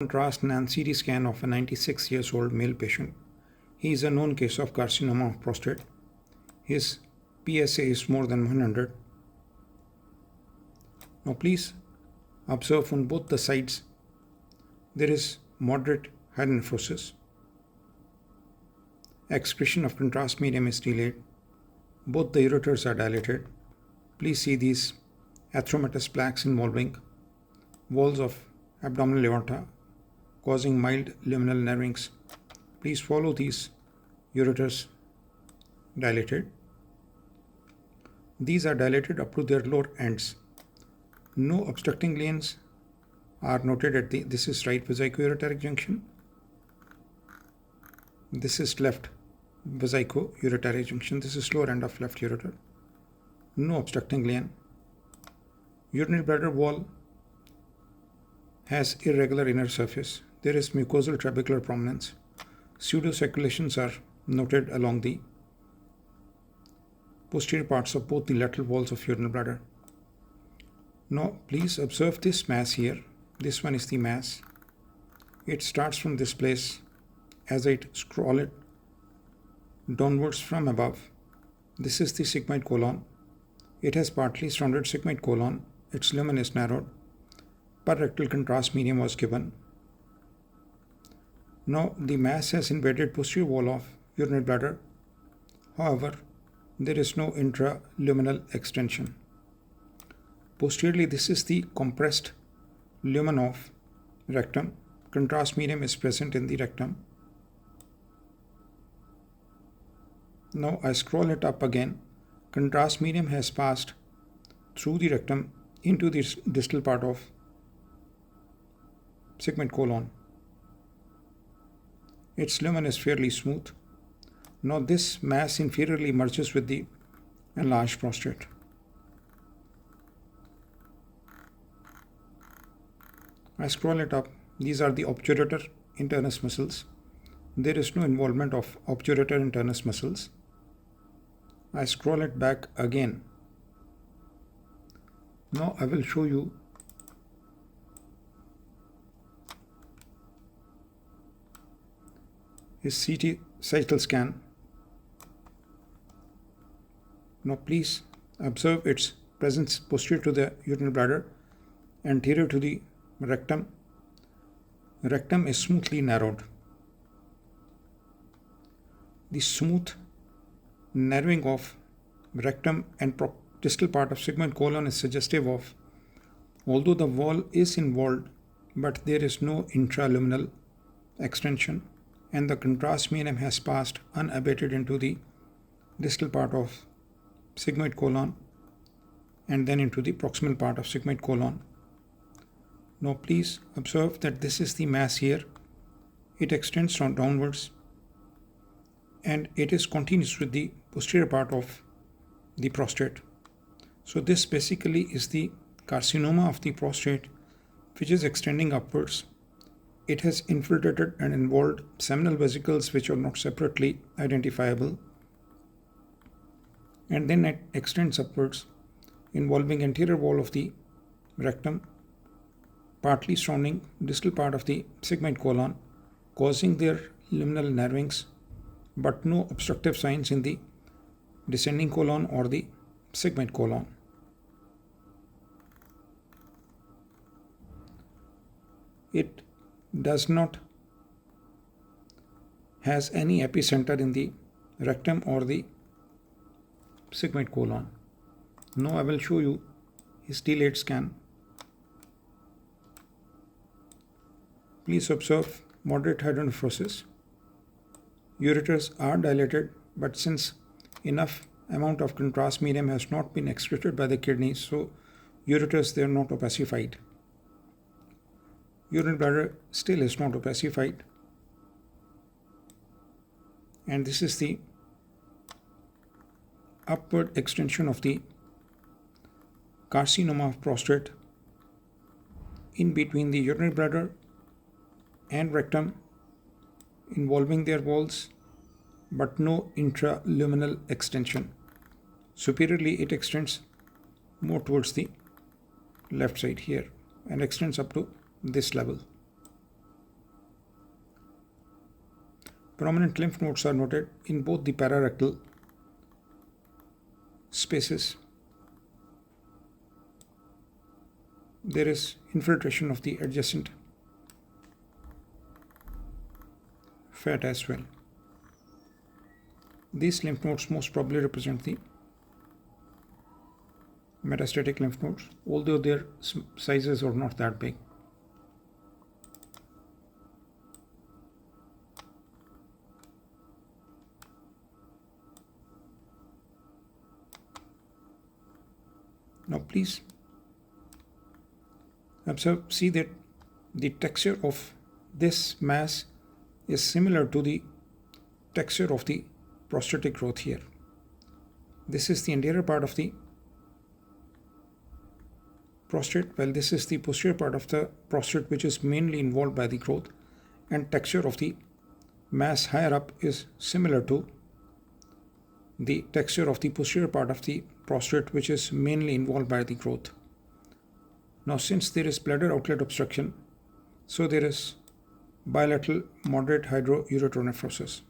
contrast and CT scan of a 96 years old male patient. He is a known case of carcinoma of prostate. His PSA is more than 100. Now please observe on both the sides there is moderate hydronephrosis. Excretion of contrast medium is delayed. Both the ureters are dilated. Please see these atheromatous plaques involving walls of abdominal aorta causing mild luminal nervings. Please follow these ureters dilated. These are dilated up to their lower ends. No obstructing lesions are noted at this is right vesico-ureteric junction. This is left vesico-ureteric junction. This is lower end of left ureter. No obstructing lesion. Urinary bladder wall has irregular inner surface. There is mucosal trabecular prominence. Pseudo-circulations are noted along the posterior parts of both the lateral walls of urinary bladder. Now please observe this mass here. This one is the mass. It starts from this place. As I scroll it downwards from above, this is the sigmoid colon. It has partly surrounded sigmoid colon. Its lumen is narrowed. Parrectal contrast medium was given. Now the mass has invaded posterior wall of urinary bladder. However, there is no intraluminal extension. Posteriorly, this is the compressed lumen of rectum. Contrast medium is present in the rectum. Now I scroll it up again. Contrast medium has passed through the rectum into the distal part of sigmoid colon. Its lumen is fairly smooth. Now this mass inferiorly merges with the enlarged prostate. I scroll it up. These are the obturator internus muscles. There is no involvement of obturator internus muscles. I scroll it back again. Now I will show you his CT sagittal scan. Now please observe its presence posterior to the urinary bladder, anterior to the rectum. Rectum is smoothly narrowed. The smooth narrowing of rectum and distal part of sigmoid colon is suggestive of, although the wall is involved, but there is no intraluminal extension, and the contrast medium has passed unabated into the distal part of sigmoid colon and then into the proximal part of sigmoid colon. Now please observe that this is the mass here. It extends downwards and it is continuous with the posterior part of the prostate. So this basically is the carcinoma of the prostate, which is extending upwards. It has infiltrated and involved seminal vesicles which are not separately identifiable, and then it extends upwards, involving anterior wall of the rectum, partly surrounding distal part of the sigmoid colon, causing their luminal narrowings, but no obstructive signs in the descending colon or the sigmoid colon. It does not has any epicenter in the rectum or the sigmoid colon. Now I will show you his delayed scan. Please observe moderate hydronephrosis. Ureters are dilated, but since enough amount of contrast medium has not been excreted by the kidneys, so ureters they are not opacified. Urinary bladder still is not opacified, and this is the upward extension of the carcinoma of prostate in between the urinary bladder and rectum, involving their walls, but no intraluminal extension. Superiorly, it extends more towards the left side here and extends up to this level. Prominent lymph nodes are noted in both the pararectal spaces. There is infiltration of the adjacent fat as well. These lymph nodes most probably represent the metastatic lymph nodes, although their sizes are not that big. Now please see that the texture of this mass is similar to the texture of the prostatic growth here. This is the anterior part of the prostate, while this is the posterior part of the prostate, which is mainly involved by the growth, and texture of the mass higher up is similar to the texture of the posterior part of the prostate, which is mainly involved by the growth. Now, since there is bladder outlet obstruction, so there is bilateral moderate hydroureteronephrosis.